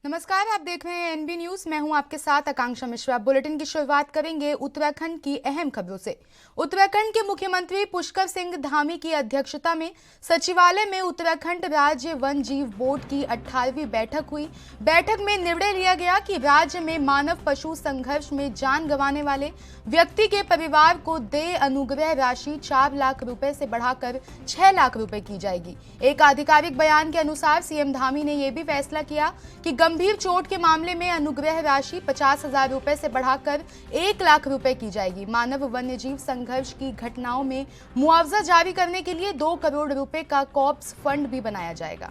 नमस्कार, आप देख रहे हैं एनबी न्यूज। मैं हूं आपके साथ आकांक्षा मिश्रा। बुलेटिन की शुरुआत करेंगे उत्तराखंड की अहम खबरों से। उत्तराखंड के मुख्यमंत्री पुष्कर सिंह धामी की अध्यक्षता में सचिवालय में उत्तराखंड राज्य वन जीव बोर्ड की 18वीं बैठक हुई। बैठक में निर्णय लिया गया कि राज्य में मानव पशु संघर्ष में जान गंवाने वाले व्यक्ति के परिवार को देय अनुग्रह राशि 4 लाख रुपए से बढ़ाकर 6 लाख रुपए की जाएगी। एक आधिकारिक बयान के अनुसार सीएम धामी ने यह भी फैसला किया कि गंभीर चोट के मामले में अनुग्रह राशि 50,000 रुपए से बढ़ाकर 1 लाख रुपए की जाएगी। मानव वन्य जीव संघर्ष की घटनाओं में मुआवजा जारी करने के लिए 2 करोड़ रुपए का कॉर्प्स फंड भी बनाया जाएगा।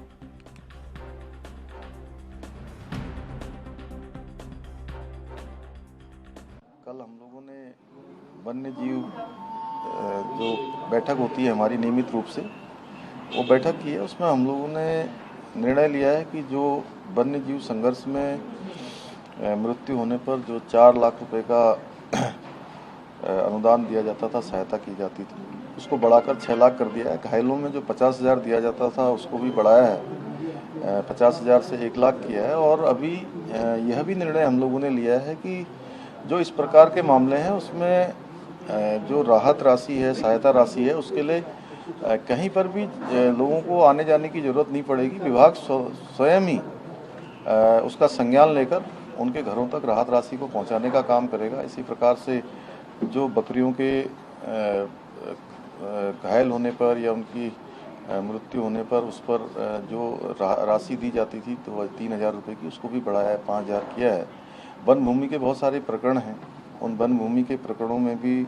कल हम लोगों ने वन्य जीव जो बैठक होती है हमारी नियमित रूप से, वो बैठक की है। उसमें हम लोगों ने निर्णय लिया है कि जो वन्य जीव संघर्ष में मृत्यु होने पर जो 4 लाख रुपए का अनुदान दिया जाता था, सहायता की जाती थी, उसको बढ़ाकर 6 लाख कर दिया है। घायलों में जो 50,000 दिया जाता था उसको भी बढ़ाया है, 50,000 से 1 लाख किया है। और अभी यह भी निर्णय हम लोगों ने लिया है कि जो इस प्रकार के मामले हैं उसमें जो राहत राशि है, सहायता राशि है, उसके लिए कहीं पर भी लोगों को आने जाने की ज़रूरत नहीं पड़ेगी। विभाग स्वयं ही उसका संज्ञान लेकर उनके घरों तक राहत राशि को पहुंचाने का काम करेगा। इसी प्रकार से जो बकरियों के घायल होने पर या उनकी मृत्यु होने पर उस पर जो राशि दी जाती थी तो वह 3,000 रुपये की, उसको भी बढ़ाया है, 5,000 किया है। वन भूमि के बहुत सारे प्रकरण हैं, उन वन भूमि के प्रकरणों में भी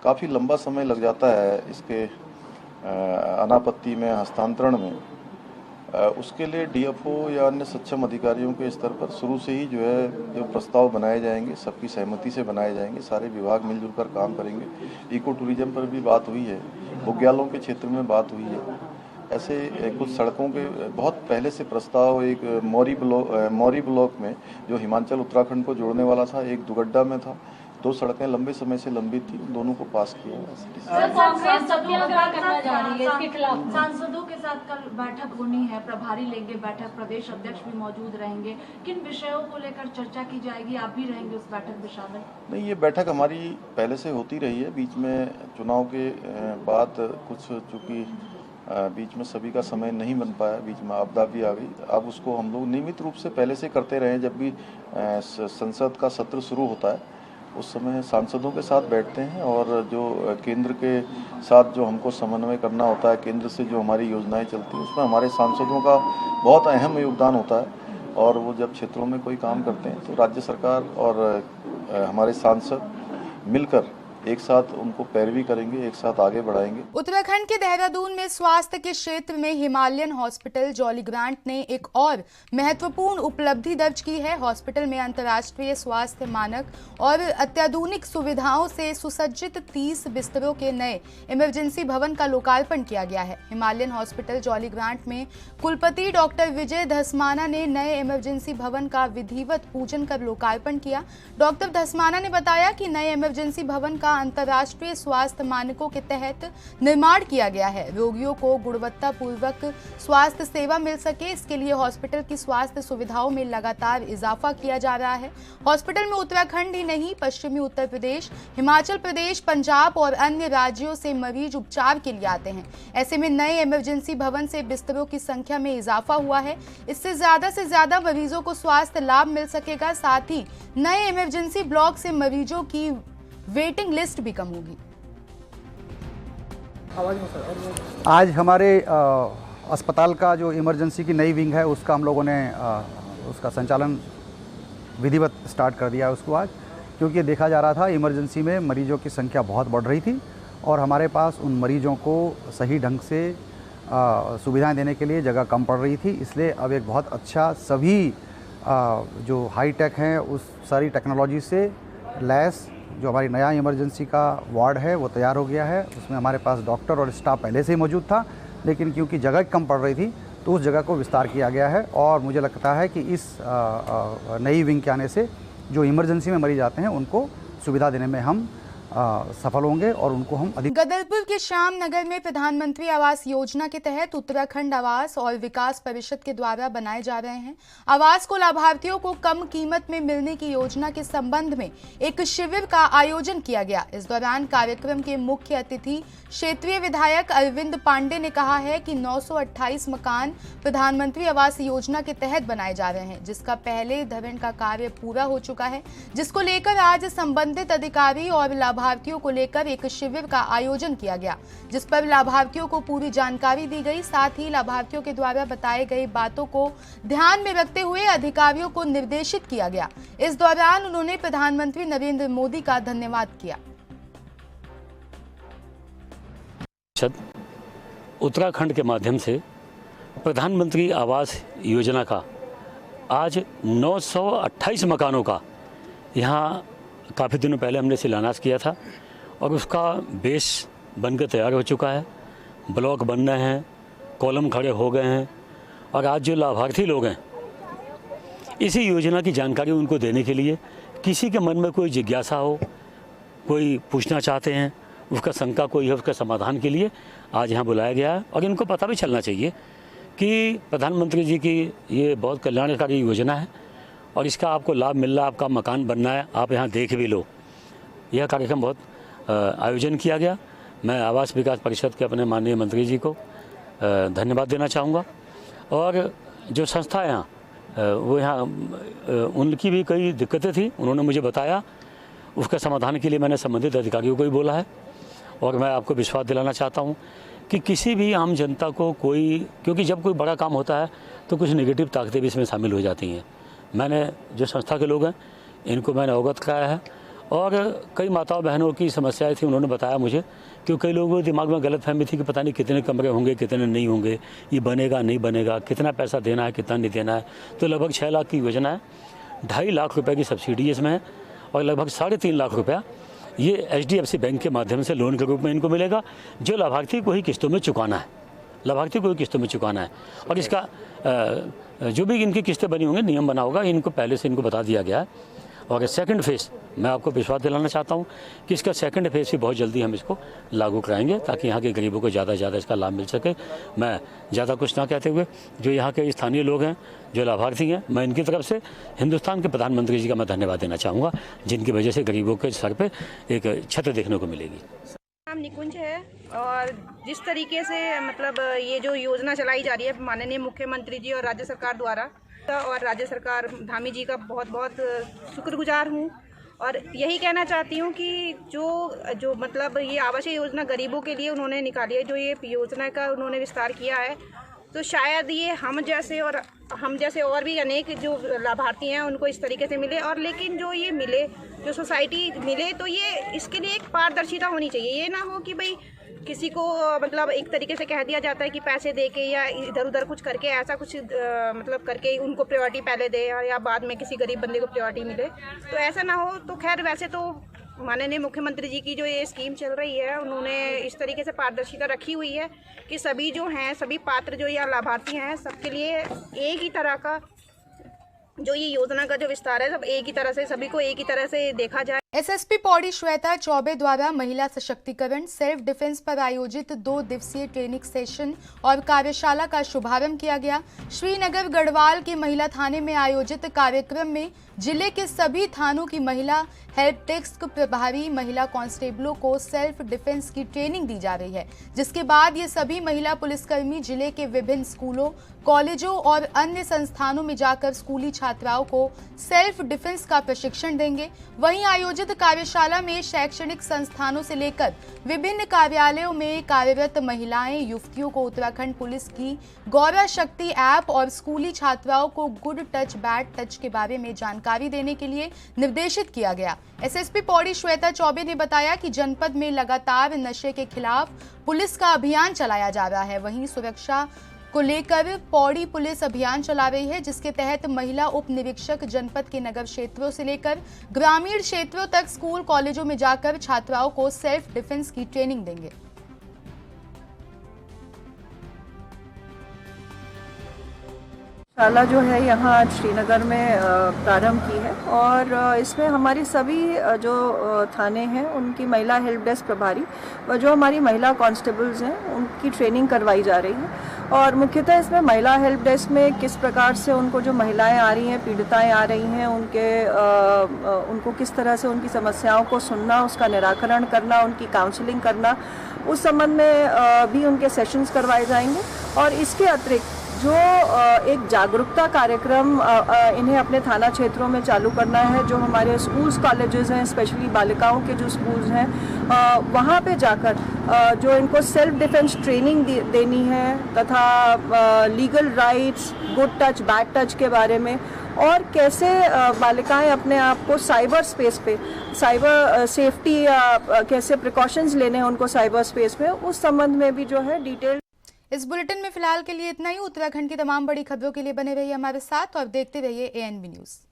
काफ़ी लंबा समय लग जाता है इसके अनापत्ति में, हस्तांतरण में। उसके लिए डीएफओ या अन्य सक्षम अधिकारियों के स्तर पर शुरू से ही जो प्रस्ताव बनाए जाएंगे, सबकी सहमति से बनाए जाएंगे। सारे विभाग मिलजुल कर काम करेंगे। इको टूरिज्म पर भी बात हुई है, बुग्यालों के क्षेत्र में बात हुई है। ऐसे कुछ सड़कों के बहुत पहले से प्रस्ताव, एक मौरी ब्लॉक में जो हिमाचल उत्तराखंड को जोड़ने वाला था, एक दुगड्डा में था, 2 सड़कें लंबे समय से लंबित थी, दोनों को पास किया। सांसदों के साथ कल बैठक होनी है, प्रभारी लेंगे बैठक, प्रदेश अध्यक्ष भी मौजूद रहेंगे। किन विषयों को लेकर चर्चा की जाएगी? आप भी रहेंगे उस बैठक में शामिल? नहीं, ये बैठक हमारी पहले से होती रही है। बीच में चुनाव के बाद कुछ चूँकि बीच में सभी का समय नहीं बन पाया, बीच में आपदा भी आ गई। अब उसको हम लोग नियमित रूप से पहले से करते रहे। जब भी संसद का सत्र शुरू होता है उस समय सांसदों के साथ बैठते हैं और जो केंद्र के साथ जो हमको समन्वय करना होता है, केंद्र से जो हमारी योजनाएं चलती हैं उसमें हमारे सांसदों का बहुत अहम योगदान होता है। और वो जब क्षेत्रों में कोई काम करते हैं तो राज्य सरकार और हमारे सांसद मिलकर एक साथ उनको पैरवी करेंगे, एक साथ आगे बढ़ाएंगे। उत्तराखंड के देहरादून में स्वास्थ्य के क्षेत्र में हिमालयन हॉस्पिटल जॉलीग्रांट ने एक और महत्वपूर्ण उपलब्धि दर्ज की है। हॉस्पिटल में अंतर्राष्ट्रीय स्वास्थ्य मानक और अत्याधुनिक सुविधाओं से सुसज्जित 30 बिस्तरों के नए इमरजेंसी भवन का लोकार्पण किया गया है। हिमालयन हॉस्पिटल जॉलीग्रांट में कुलपति डॉक्टर विजय धस्माना ने नए इमरजेंसी भवन का विधिवत पूजन कर लोकार्पण किया। डॉक्टर धस्माना ने बताया कि नए इमरजेंसी भवन का अंतर्राष्ट्रीय स्वास्थ्य मानकों के तहत निर्माण किया गया है। रोगियों को गुणवत्तापूर्वक स्वास्थ्य सेवा मिल सके, इसके लिए हॉस्पिटल की स्वास्थ्य सुविधाओं में लगातार इजाफा किया जा रहा है। हॉस्पिटल में उत्तराखंड ही नहीं, पश्चिमी उत्तर प्रदेश, हिमाचल प्रदेश, पंजाब और अन्य राज्यों से मरीज उपचार के लिए आते हैं। ऐसे में नए इमरजेंसी भवन से बिस्तरों की संख्या में इजाफा हुआ है। इससे ज्यादा मरीजों को स्वास्थ्य लाभ मिल सकेगा। साथ ही नए इमरजेंसी ब्लॉक से मरीजों की वेटिंग लिस्ट भी कम होगी। आज हमारे अस्पताल का जो इमरजेंसी की नई विंग है उसका हम लोगों ने उसका संचालन विधिवत स्टार्ट कर दिया है उसको आज, क्योंकि देखा जा रहा था इमरजेंसी में मरीजों की संख्या बहुत बढ़ रही थी और हमारे पास उन मरीजों को सही ढंग से सुविधाएं देने के लिए जगह कम पड़ रही थी। इसलिए अब एक बहुत अच्छा सभी जो हाई टेक हैं उस सारी टेक्नोलॉजी से लैस जो हमारी नया इमरजेंसी का वार्ड है वो तैयार हो गया है। उसमें हमारे पास डॉक्टर और स्टाफ पहले से ही मौजूद था, लेकिन क्योंकि जगह कम पड़ रही थी तो उस जगह को विस्तार किया गया है। और मुझे लगता है कि इस नई विंग के आने से जो इमरजेंसी में मरीज आते हैं उनको सुविधा देने में हम सफल होंगे और उनको हम अधिक। गदरपुर के श्याम नगर में प्रधानमंत्री आवास योजना के तहत उत्तराखंड आवास और विकास परिषद के द्वारा बनाए जा रहे हैं आवास को लाभार्थियों को कम कीमत में मिलने की योजना के संबंध में एक शिविर का आयोजन किया गया। इस दौरान कार्यक्रम के मुख्य अतिथि क्षेत्रीय विधायक अरविंद पांडे ने कहा है कि 928 मकान प्रधानमंत्री आवास योजना के तहत बनाए जा रहे हैं, जिसका पहले धरण का कार्य पूरा हो चुका है, जिसको लेकर आज संबंधित अधिकारी और लाभार्थियों को लेकर एक शिविर का आयोजन किया गया, जिस पर लाभार्थियों को पूरी जानकारी दी गई। साथ ही लाभार्थियों के द्वारा बताए गई बातों को ध्यान में रखते हुए अधिकारियों को निर्देशित किया गया। इस दौरान उन्होंने प्रधानमंत्री नरेंद्र मोदी का धन्यवाद किया। उत्तराखंड के माध्यम से प्रधानमंत्री आवास योजना का आज 928 मकानों का यहाँ काफ़ी दिनों पहले हमने शिलान्यास किया था और उसका बेस बनकर तैयार हो चुका है। ब्लॉक बन रहे हैं, कॉलम खड़े हो गए हैं और आज जो लाभार्थी लोग हैं इसी योजना की जानकारी उनको देने के लिए किसी के मन में कोई जिज्ञासा हो, कोई पूछना चाहते हैं, उसका शंका कोई है, उसका समाधान के लिए आज यहाँ बुलाया गया है। और इनको पता भी चलना चाहिए कि प्रधानमंत्री जी की ये बहुत कल्याणकारी योजना है और इसका आपको लाभ मिल रहा है, आपका मकान बनना है, आप यहाँ देख भी लो। यह कार्यक्रम बहुत आयोजन किया गया। मैं आवास विकास परिषद के अपने माननीय मंत्री जी को धन्यवाद देना चाहूँगा और जो संस्था है यहाँ वो यहाँ उनकी भी कई दिक्कतें थी, उन्होंने मुझे बताया, उसके समाधान के लिए मैंने संबंधित अधिकारियों को भी बोला है। और मैं आपको विश्वास दिलाना चाहता हूँ कि किसी भी आम जनता को कोई, क्योंकि जब कोई बड़ा काम होता है तो कुछ नेगेटिव ताकतें भी इसमें शामिल हो जाती हैं। मैंने जो संस्था के लोग हैं इनको मैंने अवगत कराया है और कई माताओं बहनों की समस्याएं थी, उन्होंने बताया मुझे कि कई लोगों के दिमाग में गलतफहमी थी कि पता नहीं कितने कमरे होंगे, कितने नहीं होंगे, ये बनेगा नहीं बनेगा, कितना पैसा देना है, कितना नहीं देना है। तो लगभग 6 लाख की योजना है, 2.5 लाख रुपये की सब्सिडी इसमें है और लगभग 3.5 लाख रुपया ये HDFC बैंक के माध्यम से लोन के रूप में इनको मिलेगा, जो लाभार्थी को ही किस्तों में चुकाना है, लाभार्थी को ही किस्तों में चुकाना है। और इसका जो भी इनकी किस्तें बनी होंगी, नियम बना होगा, इनको पहले से इनको बता दिया गया है। और सेकंड फेज़ मैं आपको विश्वास दिलाना चाहता हूँ कि इसका सेकंड फेज़ भी बहुत जल्दी हम इसको लागू कराएंगे ताकि यहाँ के गरीबों को ज़्यादा से ज़्यादा इसका लाभ मिल सके। मैं ज़्यादा कुछ ना कहते हुए जो यहाँ के स्थानीय लोग हैं, जो लाभार्थी हैं, मैं इनकी तरफ से हिंदुस्तान के प्रधानमंत्री जी का मैं धन्यवाद देना चाहूँगा, जिनकी वजह से गरीबों के सर पर एक छत देखने को मिलेगी। नाम निकुंज है और जिस तरीके से मतलब ये जो योजना चलाई जा रही है माननीय मुख्यमंत्री जी और राज्य सरकार द्वारा, और राज्य सरकार धामी जी का बहुत बहुत शुक्रगुजार हूँ। और यही कहना चाहती हूँ कि जो मतलब ये आवासीय योजना गरीबों के लिए उन्होंने निकाली है, जो ये योजना का उन्होंने विस्तार किया है, तो शायद ये हम जैसे और भी अनेक जो लाभार्थी हैं उनको इस तरीके से मिले। और लेकिन जो ये मिले, जो सोसाइटी मिले, तो ये इसके लिए एक पारदर्शिता होनी चाहिए। ये ना हो कि भाई किसी को मतलब एक तरीके से कह दिया जाता है कि पैसे दे के या इधर उधर कुछ करके ऐसा कुछ मतलब करके उनको प्रायोरिटी पहले दे या बाद में किसी गरीब बंदे को प्रायोरिटी मिले, तो ऐसा ना हो। तो खैर वैसे तो माननीय मुख्यमंत्री जी की जो ये स्कीम चल रही है, उन्होंने इस तरीके से पारदर्शिता रखी हुई है कि सभी जो हैं, सभी पात्र जो या लाभार्थी हैं, सबके लिए एक ही तरह का जो ये योजना का जो विस्तार है, सब एक ही तरह से, सभी को एक ही तरह से देखा जाए। एसएसपी पौड़ी श्वेता चौबे द्वारा महिला सशक्तिकरण, सेल्फ डिफेंस पर आयोजित 2 दिवसीय ट्रेनिंग सेशन और कार्यशाला का शुभारंभ किया गया। श्रीनगर गढ़वाल के महिला थाने में आयोजित कार्यक्रम में जिले के सभी थानों की महिला हेल्प डेस्क प्रभारी महिला कांस्टेबलों को सेल्फ डिफेंस की ट्रेनिंग दी जा रही है, जिसके बाद ये सभी महिला पुलिसकर्मी जिले के विभिन्न स्कूलों, कॉलेजों और अन्य संस्थानों में जाकर स्कूली छात्राओं को सेल्फ डिफेंस का प्रशिक्षण देंगे। वहीं आयोजित कार्यशाला में शैक्षणिक संस्थानों से लेकर विभिन्न कार्यालयों में कार्यरत महिलाएं, युवतियों को उत्तराखंड पुलिस की गौरव शक्ति ऐप और स्कूली छात्राओं को गुड टच बैड टच के बारे में जानकारी देने के लिए निर्देशित किया गया। एसएसपी पौड़ी श्वेता चौबे ने बताया कि जनपद में लगातार नशे के खिलाफ पुलिस का अभियान चलाया जा रहा है। वहीं सुरक्षा को लेकर पौड़ी पुलिस अभियान चला रही है, जिसके तहत महिला उप निरीक्षक जनपद के नगर क्षेत्रों से लेकर ग्रामीण क्षेत्रों तक स्कूल कॉलेजों में जाकर छात्राओं को सेल्फ डिफेंस की ट्रेनिंग देंगे। शाला जो है यहाँ आज श्रीनगर में प्रारंभ की है और इसमें हमारी सभी जो थाने हैं उनकी महिला हेल्प डेस्क प्रभारी व जो हमारी महिला कांस्टेबल्स हैं उनकी ट्रेनिंग करवाई जा रही है। और मुख्यतः इसमें महिला हेल्प डेस्क में किस प्रकार से उनको जो महिलाएं आ रही हैं, पीड़िताएं आ रही हैं, उनको किस तरह से उनकी समस्याओं को सुनना, उसका निराकरण करना, उनकी काउंसलिंग करना, उस संबंध में भी उनके सेशंस करवाए जाएंगे। और इसके अतिरिक्त जो एक जागरूकता कार्यक्रम इन्हें अपने थाना क्षेत्रों में चालू करना है, जो हमारे स्कूल्स कॉलेजेस हैं, स्पेशली बालिकाओं के जो स्कूल्स हैं, वहाँ पे जाकर जो इनको सेल्फ डिफेंस ट्रेनिंग देनी है तथा legal rights, good touch, bad touch के बारे में, और कैसे बालिकाएं अपने आप को साइबर स्पेस पे, साइबर सेफ्टी कैसे प्रिकॉशंस लेने हैं उनको साइबर स्पेस में, उस संबंध में भी जो है डिटेल। इस बुलेटिन में फिलहाल के लिए इतना ही। उत्तराखंड की तमाम बड़ी खबरों के लिए बने रहिए हमारे साथ और देखते रहिए ANB न्यूज़।